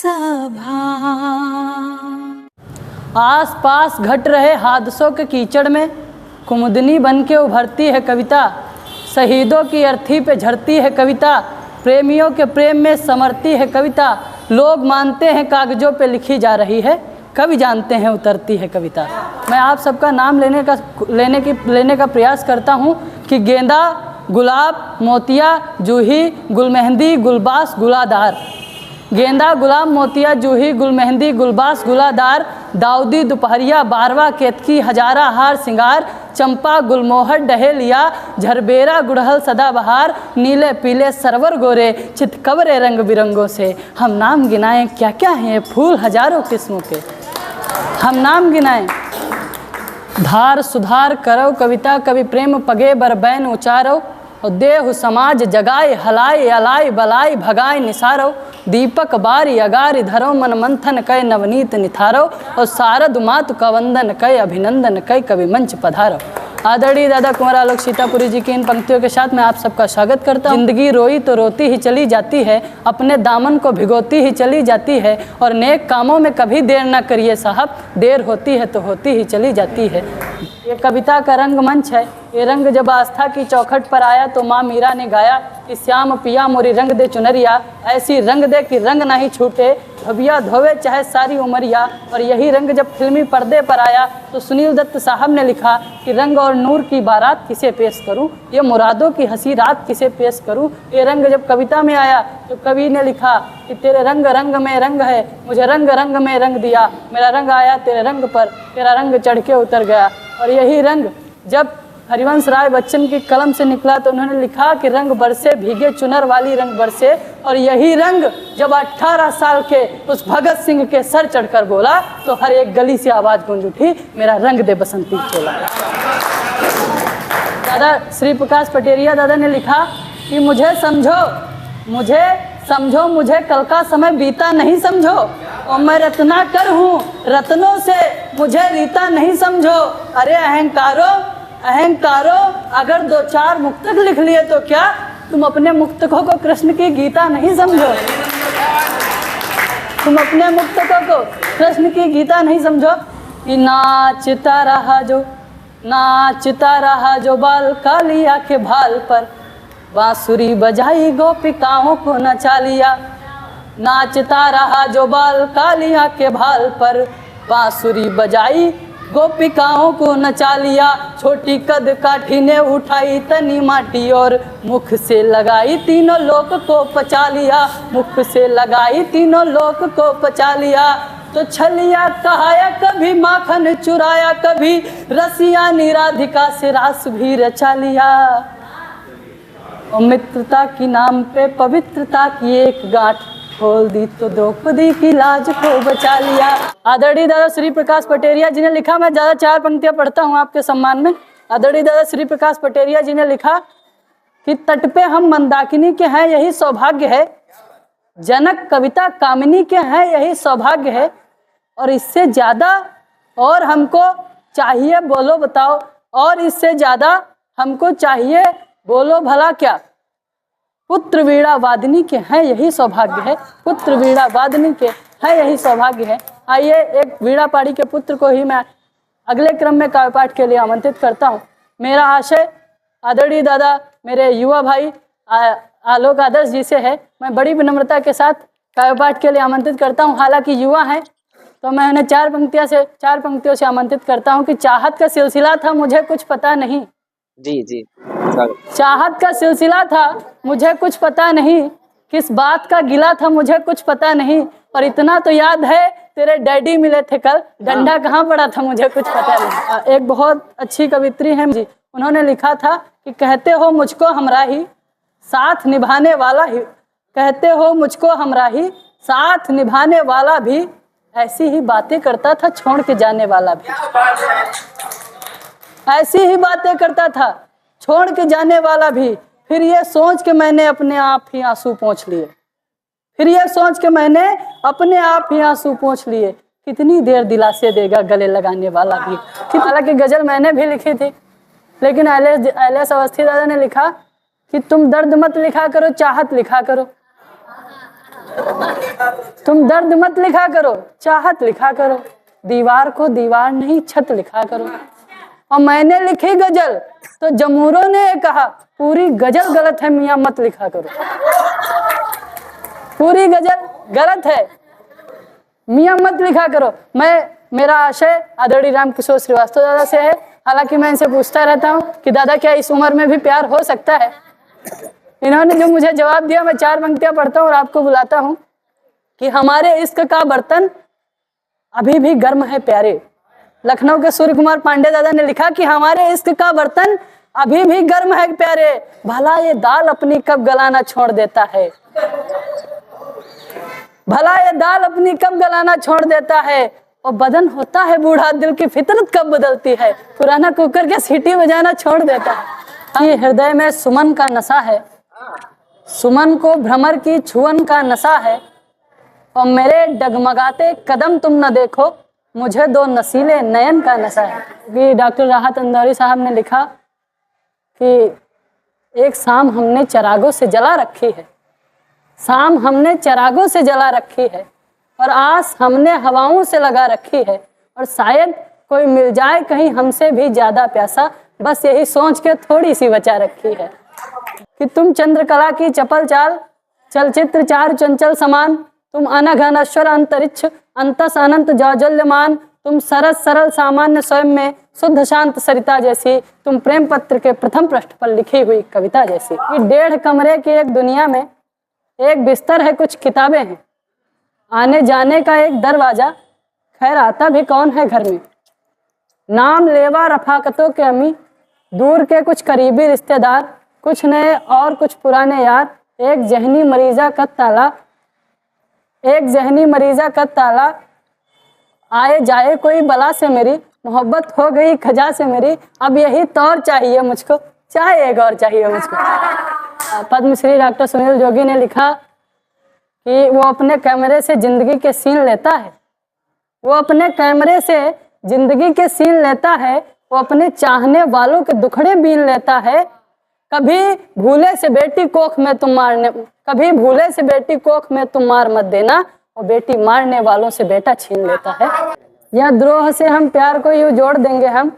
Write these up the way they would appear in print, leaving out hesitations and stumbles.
सभा। आस पास घट रहे हादसों के कीचड़ में कुमुदनी बन के उभरती है कविता। शहीदों की अर्थी पे झरती है कविता, प्रेमियों के प्रेम में समरती है कविता। लोग मानते हैं कागज़ों पे लिखी जा रही है, कवि जानते हैं उतरती है कविता। मैं आप सबका नाम लेने का प्रयास करता हूँ कि गेंदा, गुलाब, मोतिया, जूही, गुलमेहंदी, गुलबास, गुलादार। गेंदा, गुलाब, मोतिया, जूही, गुलमेहंदी, गुलबास, गुलादार। दाऊदी, दोपहरिया, बारवा, केतकी, हजारा, हार सिंगार। चंपा, गुलमोहर, डहेलिया, झरबेरा, गुड़हल, सदाबहार। नीले पीले सरवर गोरे चितकबरे रंग बिरंगों से। हम नाम गिनाएं क्या क्या हैं फूल हजारों किस्मों के। हम नाम गिनाएं। धार सुधार करो कविता, कवि प्रेम पगे बरबैन उचारो। और देहु समाज जगाए हलाए अलाए बलाए भगाए निसारो। दीपक बारी अगारी धरो मन मंथन कय नवनीत निथारो। और शारद मातु का वंदन कय अभिनंदन कय कवि मंच पधारो। आदरणीय दादा कुंवर आलोक सीतापुरी जी की इन पंक्तियों के साथ मैं आप सबका स्वागत करता हूँ। जिंदगी रोई तो रोती ही चली जाती है, अपने दामन को भिगोती ही चली जाती है। और नेक कामों में कभी देर ना करिए साहब, देर होती है तो होती ही चली जाती है। ये कविता का रंगमंच है। ये रंग जब आस्था की चौखट पर आया तो माँ मीरा ने गाया कि श्याम पिया मोरी रंग दे चुनरिया, ऐसी रंग दे कि रंग नहीं छूटे, धोबिया धोवे चाहे सारी उमरिया। और यही रंग जब फिल्मी पर्दे पर आया तो सुनील दत्त साहब ने लिखा कि रंग और नूर की बारात किसे पेश करूं, ये मुरादों की हंसी रात किसे पेश करूं। ये रंग जब कविता में आया तो कवि ने लिखा कि तेरे रंग रंग में रंग है, मुझे रंग रंग में रंग दिया। मेरा रंग आया तेरे रंग पर, तेरा रंग चढ़ के उतर गया। और यही रंग जब हरिवंश राय बच्चन की कलम से निकला तो उन्होंने लिखा कि रंग बरसे भीगे चुनर वाली रंग बरसे। और यही रंग जब 18 साल के उस भगत सिंह के सर चढ़कर बोला तो हर एक गली से आवाज़ गूंज उठी, मेरा रंग दे बसंती चोला। दादा श्री प्रकाश पटेरिया दादा ने लिखा कि मुझे समझो मुझे कल का समय बीता नहीं समझो। और मैं रत्नाकर हूँ रत्नों से मुझे रीता नहीं समझो। अरे अहंकारो अगर 2-4 मुक्तक लिख लिए तो क्या तुम अपने मुक्तकों को कृष्ण की गीता नहीं समझो। तुम अपने मुक्तकों को कृष्ण की गीता नहीं समझो। कि नाचता रहा जो बाल कालिया के भाल पर, बांसुरी बजाई गोपिकाओं को नचा लिया। नाचता रहा जो बाल कालिया के भाल पर, बांसुरी बजाई गोपिकाओं को नचा लिया। छोटी कद काठी ने उठाई तनी माटी और मुख से लगाई तीनों लोक को पचा लिया। मुख से लगाई तीनों लोक को पचा लिया। तो छलिया कहाया कभी माखन चुराया, कभी रसिया निराधिका से रास भी रचा लिया। और मित्रता की नाम पे पवित्रता की एक गांठ खोल दी तो द्रौपदी की लाज को बचा लिया। आदरणीय दादा श्री प्रकाश पटेरिया जी ने लिखा, मैं ज़्यादा 4 पंक्तियां पढ़ता हूं आपके सम्मान में। आदरणीय दादा श्री प्रकाश पटेरिया जी ने लिखा कि तट पे हम मंदाकिनी के हैं यही सौभाग्य है, जनक कविता कामिनी के हैं यही सौभाग्य है। और इससे ज़्यादा और हमको चाहिए बोलो बताओ, और इससे ज़्यादा हमको चाहिए बोलो भला क्या। पुत्र वीणा वादिनी के हैं यही सौभाग्य है, पुत्र वीणा वादिनी के हैं यही सौभाग्य है। आइए एक वीणा पाड़ी के पुत्र को ही मैं अगले क्रम में काव्य पाठ के लिए आमंत्रित करता हूँ। मेरा आशय आदरणीय दादा मेरे युवा भाई आलोक आदर्श जी से है। मैं बड़ी विनम्रता के साथ काव्य पाठ के लिए आमंत्रित करता हूँ। हालांकि युवा हैं तो मैं उन्हें 4 पंक्तियों से आमंत्रित करता हूँ कि चाहत का सिलसिला था मुझे कुछ पता नहीं। जी चाहत का सिलसिला था मुझे कुछ पता नहीं, किस बात का गिला था मुझे कुछ पता नहीं। और इतना तो याद है तेरे डैडी मिले थे कल, डंडा कहाँ पड़ा था मुझे कुछ पता नहीं। एक बहुत अच्छी कवित्री है जी, उन्होंने लिखा था कि कहते हो मुझको हमराही साथ निभाने वाला ही, कहते हो मुझको हमराही साथ निभाने वाला भी, ऐसी ही बातें करता था छोड़ के जाने वाला भी। ऐसी ही बातें करता था छोड़ के जाने वाला भी। फिर ये सोच के मैंने अपने आप ही आंसू पोंछ लिए, फिर ये सोच के मैंने अपने आप ही आंसू पोंछ लिए। कितनी देर दिलासे देगा गले लगाने वाला भी। हालांकि गजल मैंने भी लिखी थी, लेकिन एलएस अवस्थी दादा ने लिखा कि तुम दर्द मत लिखा करो, चाहत लिखा करो। तुम दर्द मत लिखा करो, चाहत लिखा करो, दीवार को दीवार नहीं छत लिखा करो। और मैंने लिखी गजल तो जमूरों ने कहा पूरी गजल गलत है मियाँ मत लिखा करो। पूरी गजल गलत है मियाँ मत लिखा करो। मेरा आशय आदरणीय रामकिशोर श्रीवास्तव दादा से है। हालांकि मैं इनसे पूछता रहता हूँ कि दादा क्या इस उम्र में भी प्यार हो सकता है। इन्होंने जो मुझे जवाब दिया, मैं 4 पंक्तियां पढ़ता हूँ और आपको बुलाता हूँ कि हमारे इश्क का बर्तन अभी भी गर्म है प्यारे। लखनऊ के सूर्य कुमार पांडे दादा ने लिखा कि हमारे इश्क का बर्तन अभी भी गर्म है प्यारे, भला ये दाल अपनी कब गलाना छोड़ देता है। भला ये दाल अपनी कब गलाना छोड़ देता है, और बदन होता है बूढ़ा दिल की फितरत कब बदलती है, पुराना कुकर के सीटी बजाना छोड़ देता है। ये हृदय में सुमन का नशा है, सुमन को भ्रमर की छुअन का नशा है, और मेरे डगमगाते कदम तुम न देखो मुझे 2 नसीले नयन का नशा है। कि डॉक्टर राहत अंदौरी साहब ने लिखा कि एक शाम हमने चरागों से जला रखी है, शाम हमने चरागों से जला रखी है, और आस हमने हवाओं से लगा रखी है, और शायद कोई मिल जाए कहीं हमसे भी ज्यादा प्यासा, बस यही सोच के थोड़ी सी बचा रखी है। कि तुम चंद्रकला की चपल चाल, चलचित्र चार चंचल समान, तुम अनघ अनश्वर अंतरिक्ष अंतस अनंत जाज्वल्यमान, तुम सरस सरल सामान्य स्वयं में शुद्ध शांत सरिता जैसी, तुम प्रेम पत्र के प्रथम पृष्ठ पर लिखी हुई कविता जैसी। कि 1.5 कमरे की एक दुनिया में एक बिस्तर है कुछ किताबें हैं, आने जाने का एक दरवाजा, खैर आता भी कौन है घर में, नाम लेवा रफाकतों के अमी, दूर के कुछ करीबी रिश्तेदार, कुछ नए और कुछ पुराने यार, एक जहनी मरीजा का ताला, एक जहनी मरीजा का ताला, आए जाए कोई बला से मेरी, मोहब्बत हो गई खजा से मेरी, अब यही तौर चाहिए मुझको, चाहे एक और चाहिए मुझको। पद्मश्री डॉक्टर सुनील जोगी ने लिखा कि वो अपने कैमरे से जिंदगी के सीन लेता है, वो अपने कैमरे से जिंदगी के सीन लेता है, वो अपने चाहने वालों के दुखड़े बीन लेता है, कभी भूले से बेटी कोख में तुम मारने, कभी भूले से बेटी कोख में तुम मार मत देना, और बेटी मारने वालों से बेटा छीन लेता है। या द्रोह से हम प्यार को यूं जोड़ देंगे हम,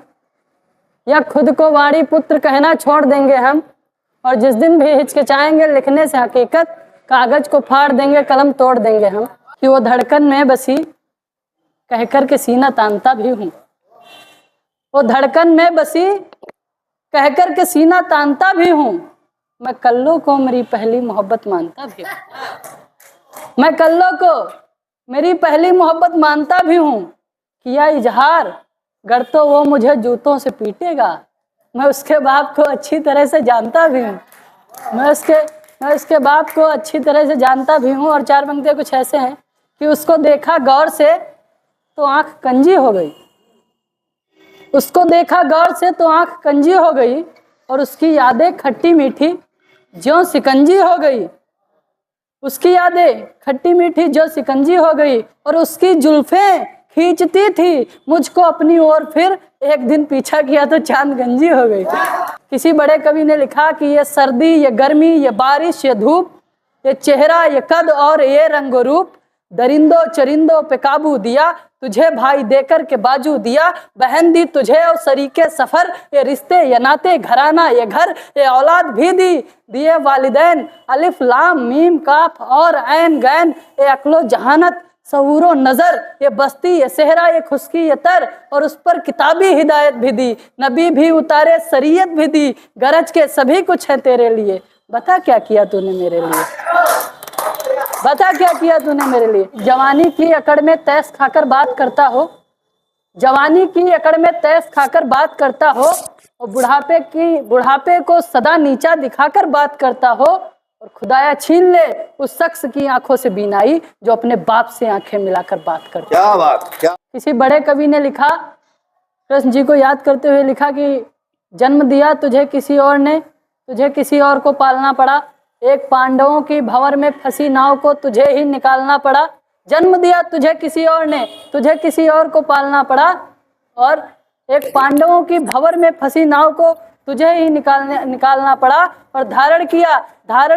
या खुद को वाणी पुत्र कहना छोड़ देंगे हम, और जिस दिन भी हिचकिचाएंगे लिखने से हकीकत, कागज को फाड़ देंगे कलम तोड़ देंगे हम। कि वो धड़कन में बसी कहकर के सीना तानता भी हूँ, वो धड़कन में बसी कहकर के सीना तानता भी हूँ, मैं कल्लो को मेरी पहली मोहब्बत मानता भी हूँ, मैं कल्लो को मेरी पहली मोहब्बत मानता भी हूँ। किया इजहार गर तो वो मुझे जूतों से पीटेगा, मैं उसके बाप को अच्छी तरह से जानता भी हूँ, मैं उसके बाप को अच्छी तरह से जानता भी हूँ। और 4 पंक्तियाँ कुछ ऐसे हैं कि उसको देखा गौर से तो आंख कंजी हो गई, उसको देखा गौर से तो आंख कंजी हो गई, और उसकी यादें खट्टी मीठी ज्यों सिकंजी हो गई, उसकी यादें खट्टी मीठी जो सिकंजी हो गई, और उसकी जुल्फें खींचती थी मुझको अपनी ओर, फिर एक दिन पीछा किया तो चांद गंजी हो गई। किसी बड़े कवि ने लिखा कि ये सर्दी, ये गर्मी, ये बारिश, ये धूप, ये चेहरा, ये कद और ये रंगो रूप, दरिंदों चरिंदों पे काबू दिया, तुझे भाई देकर के बाजू दिया, बहन दी तुझे और शरीके सफर, ये रिश्ते ये नाते घराना ये घर, ये औलाद भी दी दिए वालिदैन, अलिफ लाम मीम काफ और ऐन गैन, ये अक्लो जहानत सऊरो नजर, ये बस्ती ये सेहरा ये खुशकी ये तर, और उस पर किताबी हिदायत भी दी, नबी भी उतारे शरीयत भी दी, गरज के सभी कुछ है तेरे लिए, बता क्या किया तूने मेरे लिए, बता क्या किया तूने मेरे लिए। जवानी की अकड़ में तैस खाकर बात करता हो, जवानी की अकड़ में तैस खाकर बात करता हो, और बुढ़ापे को सदा नीचा दिखाकर बात करता हो, और खुदाया छीन ले उस शख्स की आंखों से बीनाई जो अपने बाप से आंखें मिलाकर बात करता। क्या बात, क्या। किसी बड़े कवि ने लिखा, कृष्ण जी को याद करते हुए लिखा कि जन्म दिया तुझे किसी और ने, तुझे किसी और को पालना पड़ा, एक पांडवों की भंवर में फंसी नाव को तुझे ही निकालना पड़ा, जन्म दिया तुझे किसी और ने, तुझे किसी और को पालना पड़ा, और एक पांडवों की भंवर में फंसी नाव को तुझे ही निकालना पड़ा और धारण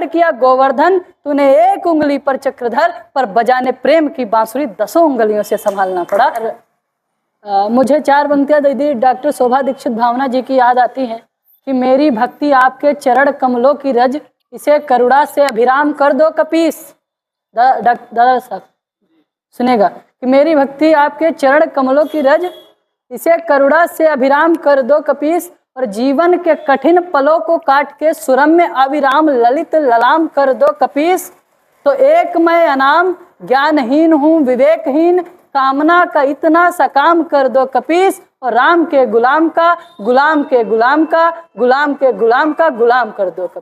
किया गोवर्धन, तूने एक उंगली पर चक्रधर, पर बजाने प्रेम की बांसुरी 10 उंगलियों से संभालना पड़ा। मुझे 4 पंक्तियां दे दी डॉक्टर शोभा दीक्षित भावना जी की याद आती है कि मेरी भक्ति आपके चरण कमलों की रज, इसे करुणा से अभिराम कर दो कपीस। दादा साहब सुनेगा कि मेरी भक्ति आपके चरण कमलों की रज, इसे करुणा से अभिराम कर दो कपीस, और जीवन के कठिन पलों को काट के सुरम्य अविराम ललित ललाम कर दो कपीस। तो एक मैं अनाम ज्ञानहीन हूँ विवेकहीन, कामना का इतना सा काम कर दो कपीस, और राम के गुलाम का गुलाम के गुलाम का गुलाम के गुलाम का गुलाम कर दो कपीस।